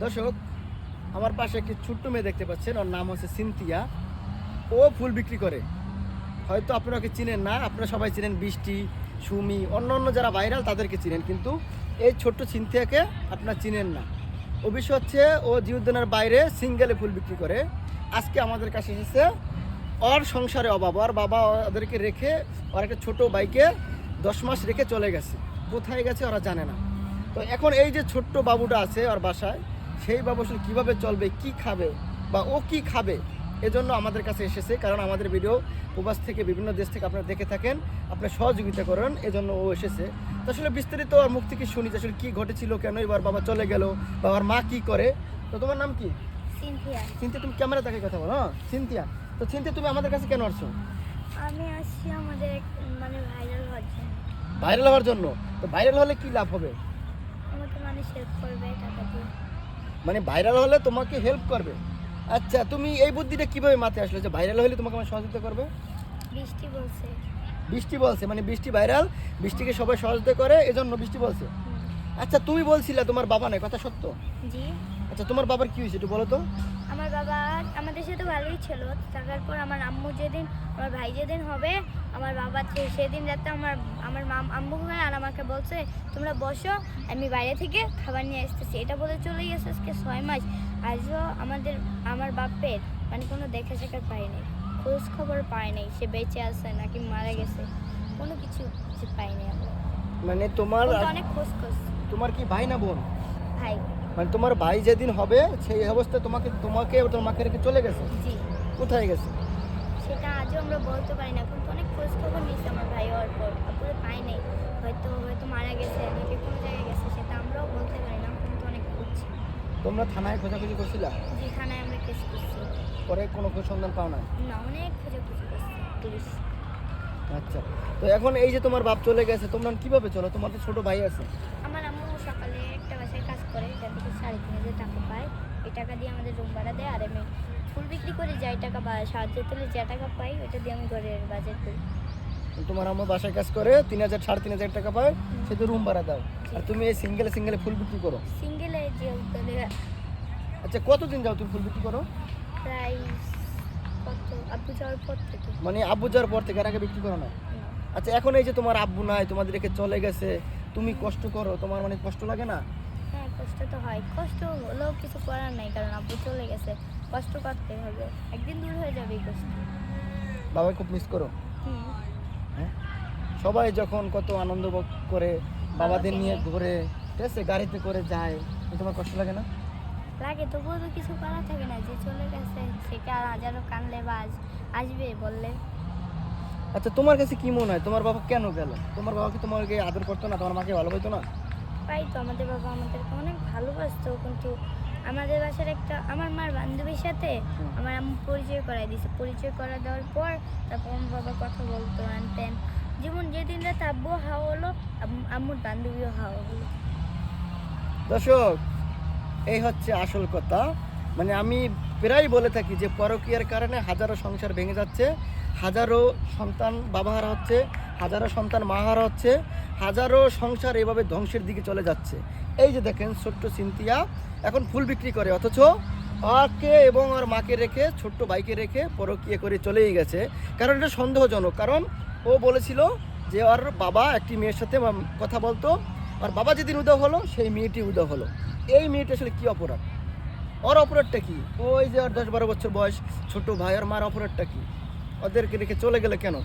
দর্শক, আমার পাশে একটি ছোট্ট মেয়ে দেখতে পাচ্ছেন, ওর নাম হচ্ছে সিনথিয়া। ও ফুল বিক্রি করে। হয়তো আপনারা ওকে চিনেন না, আপনারা সবাই চিনেন বৃষ্টি, সুমি, অন্য অন্য যারা ভাইরাল তাদেরকে চিনেন, কিন্তু এই ছোট্ট সিনথিয়াকে আপনারা চিনেন না। ও বিষয় হচ্ছে ও জীবদানের বাইরে সিঙ্গেলে ফুল বিক্রি করে। আজকে আমাদের কাছে এসেছে, ওর সংসারে অভাব, ওর বাবা ওদেরকে রেখে, ওর একটা ছোটো বাইকে 10 মাস রেখে চলে গেছে। কোথায় গেছে ওরা জানে না। তো এখন এই যে ছোট্ট বাবুটা আছে ওর বাসায়, সেই বাবু আসলে কীভাবে চলবে, কি খাবে বা ও কি খাবে, এজন্য আমাদের কাছে এসেছে। কারণ আমাদের ভিডিও প্রবাস থেকে, বিভিন্ন দেশ থেকে আপনারা দেখে থাকেন, আপনি সহযোগিতা করেন, এজন্য ও এসেছে। তো আসলে বিস্তারিত ওর মুখ থেকে শুনি যে আসলে কী ঘটেছিল, কেন এবার বাবা চলে গেল, বা ওর মা কী করে। তো তোমার নাম কি? সিনথিয়া। সিনথিয়া, তুমি ক্যামেরা দেখে কথা বলো। হ্যাঁ সিনথিয়া, তো সিনথিয়া তুমি আমাদের কাছে কেন আসছো? আমি আসছি আমাদের ভাইরাল হওয়ার জন্য। ভাইরাল হওয়ার জন্য? তো ভাইরাল হলে কি লাভ হবে? আমাকে মানুষ হেল্প করবে টাকা দিয়ে। মানে ভাইরাল হলে তোমাকে হেল্প করবে? আচ্ছা, তুমি এই বুদ্ধিটা কিভাবে মাথায় আসলো যে ভাইরাল হলে তোমাকে আমার সহযোগিতা করবে? বৃষ্টি বলছে। বৃষ্টি বলছে? মানে বৃষ্টি ভাইরাল, বৃষ্টিকে সবাই সহযোগিতা করে, এজন্য বৃষ্টি বলছে। আচ্ছা, তুমি বলছিলে তোমার বাবা নাই, কথা সত্য? জি। আচ্ছা, তোমার বাবার কি হয়েছে একটু বলো তো। আমার বাবা আমাদের সাথে ভালোই ছিল, থাকার পর আমার আম্মু যেদিন, আমার ভাই যেদিন হবে, আমার বাবা সেদিন রাতে আমার আম্মুকে আর আমাকে বলছে তোমরা বসো, আমি বাইরে থেকে খাবার নিয়ে আসতেছি। এটা বলে চলে গেছে আজকে 6 মাস। আজও আমার বাপের মানে কোনো দেখা সাক্ষাৎ পাইনি, খোঁজ খবর পাইনি, সে বেঁচে আছে নাকি মারা গেছে, কোনো কিছু পাইনি আমরা। মানে তোমার অনেক খোঁজ তোমার কি ভাই না বোন? ভাই। মানে তোমার ভাই যেদিন হবে সেই অবস্থায় তোমাকে তোমার মাকে রেখে চলে গেছে? জি। কোথায় গেছে সেটা আজও আমরা বলতে পারি না, কিন্তু অনেক খোঁজ খবর নিয়েছে আমার ভাই হওয়ার পর, তারপরে পাই নাই। হয়তো মারা গেছে নাকি কোনো জায়গায় গেছে, সেটা আমরাও বলতে পারি না, কিন্তু অনেক খুঁজছি। তোমরা থানায় খোঁজাখুঁজি করছিলা? যে থানায় আমরা কেস করছি। পরে কোনো খোঁজ সন্ধান পাও না? না, অনেক খোঁজাখুঁজি করছি পুলিশ। আচ্ছা, তো এখন এই যে তোমার বাপ চলে গেছে, তোমরা কিভাবে চলো? তোমার তো ছোট ভাই আছে। আমার আম্মু সকালে একটা বাসায় কাজ করে, যার থেকে 3,500 টাকা পায়। এই টাকা দিয়ে আমাদের রুম ভাড়া দেয়, আর আমি ফুল বিক্রি করে যাই টাকা বা সাহায্য তুলে যে টাকা পাই, ওইটা দিয়ে আমি ঘরের বাজেট করি। তোমার আম্মু বাসায় কাজ করে 3,000 3,500 টাকা পায়, সে তো রুম ভাড়া দাও, আর তুমি এই সিঙ্গেলে ফুল বিক্রি করো। সিঙ্গেলে যে আচ্ছা, কতদিন যাও তুমি ফুল বিক্রি করো? প্রায় কত আব্বু যাওয়ার পর থেকে। মানে আব্বু যাওয়ার পর থেকে? আর আগে বিক্রি করো না? আচ্ছা, এখন এই যে তোমার আব্বু নাই, তোমাদের রেখে চলে গেছে, তুমি কষ্ট করো, তোমার মানে কষ্ট লাগে না? হ্যাঁ, কষ্ট তো হয়, কষ্ট হলেও কিছু করার নাই, কারণ আব্বু চলে গেছে, কষ্ট করতে হবে, একদিন দূর হয়ে যাবে এই কষ্ট। বাবা খুব মিস করো? হ্যাঁ, সবাই যখন কত আনন্দ ভোগ করে বাবাদের নিয়ে ঘুরে, ঠিক আছে, গাড়িতে করে যায়, তোমার কষ্ট লাগে না? লাগে, তবুও তো কিছু করার থাকে না, যে চলে গেছে সে কি আর হাজারও কানলে বা আসবে বললে? আচ্ছা, তোমার কাছে কি মনে হয় তোমার বাবা কেন গেল? তোমার বাবা কি তোমাকে আদর করতো না, তোমার মাকে ভালোবাসতো না? তাই তো, আমাদের বাবা আমাদেরকে অনেক ভালোবাসতো, কিন্তু আমাদের বাসার আমার মার বান্ধবীর সাথে আমার আম্মু পরিচয় করাই দিয়েছে। পরিচয় করা দেওয়ার পর তারপর আমার বাবা কথা বলতো আনতেন। যেমন যেদিন রাতে আব্বু হাওয়া হলো, আম্মুর বান্ধবীও হাওয়া হলো। দর্শক, এই হচ্ছে আসল কথা। মানে আমি প্রায় বলে থাকি যে পরকীয়ার কারণে হাজারো সংসার ভেঙে যাচ্ছে, হাজারো সন্তান বাবা হারা হচ্ছে, হাজারো সন্তান মা হারা হচ্ছে, হাজারো সংসার এভাবে ধ্বংসের দিকে চলে যাচ্ছে। এই যে দেখেন ছোট্ট সিনথিয়া এখন ফুল বিক্রি করে, অথচ ওকে এবং ওর মাকে রেখে, ছোট্ট ভাইকে রেখে পরকীয়া করে চলেই গেছে। কারণ এটা সন্দেহজনক, কারণ ও বলেছিল যে ওর বাবা একটি মেয়ের সাথে কথা বলতো, আর বাবা যেদিন উদয় হলো সেই মেয়েটি উদয় হলো। এই মেয়েটা আসলে কী অপরাধ? ওর অপরাধটা কি? ওই যে ওর 10-12 বছর বয়স ছোট ভাই, ওর মার অপরাধটা কি? ওদেরকে রেখে চলে গেলে কেন?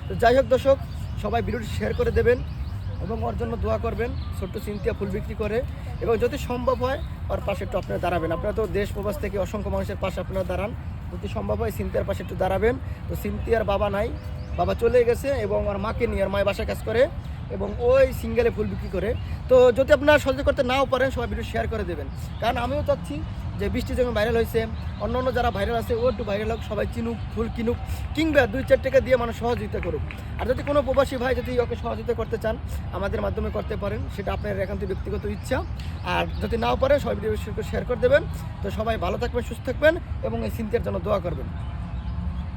তো যাই হোক দর্শক, সবাই ভিডিওটি শেয়ার করে দেবেন এবং ওর জন্য দোয়া করবেন। ছোট্ট সিনথিয়া ফুল বিক্রি করে, এবং যদি সম্ভব হয় ওর পাশে একটু আপনারা দাঁড়াবেন। আপনারা তো দেশ প্রবাস থেকে অসংখ্য মানুষের পাশে আপনারা দাঁড়ান, যদি সম্ভব হয় সিনথিয়ার পাশে একটু দাঁড়াবেন। তো সিনথিয়ার বাবা নাই, বাবা চলে গেছে, এবং ওর মাকে নিয়ে, আর মায়ের বাসায় কাজ করে এবং ওই সিঙ্গেলে ফুল বিক্রি করে। তো যদি আপনারা সহযোগ করতে নাও পারেন, সবাই ভিডিও শেয়ার করে দেবেন। কারণ আমিও চাচ্ছি যে বৃষ্টি যখন ভাইরাল হয়েছে, অন্য অন্য যারা ভাইরাল আছে ও একটু ভাইরাল হোক, সবাই চিনুক, ফুল কিনুক, কিংবা 2-4 টাকা দিয়ে মানুষ সহযোগিতা করুক। আর যদি কোনো প্রবাসী ভাই যদি ওকে সহযোগিতা করতে চান, আমাদের মাধ্যমে করতে পারেন, সেটা আপনার একান্ত ব্যক্তিগত ইচ্ছা। আর যদি নাও পারেন, সবাই ভিডিও শেয়ার করে দেবেন। তো সবাই ভালো থাকবেন, সুস্থ থাকবেন এবং এই সিনথিয়ার জন্য দোয়া করবেন।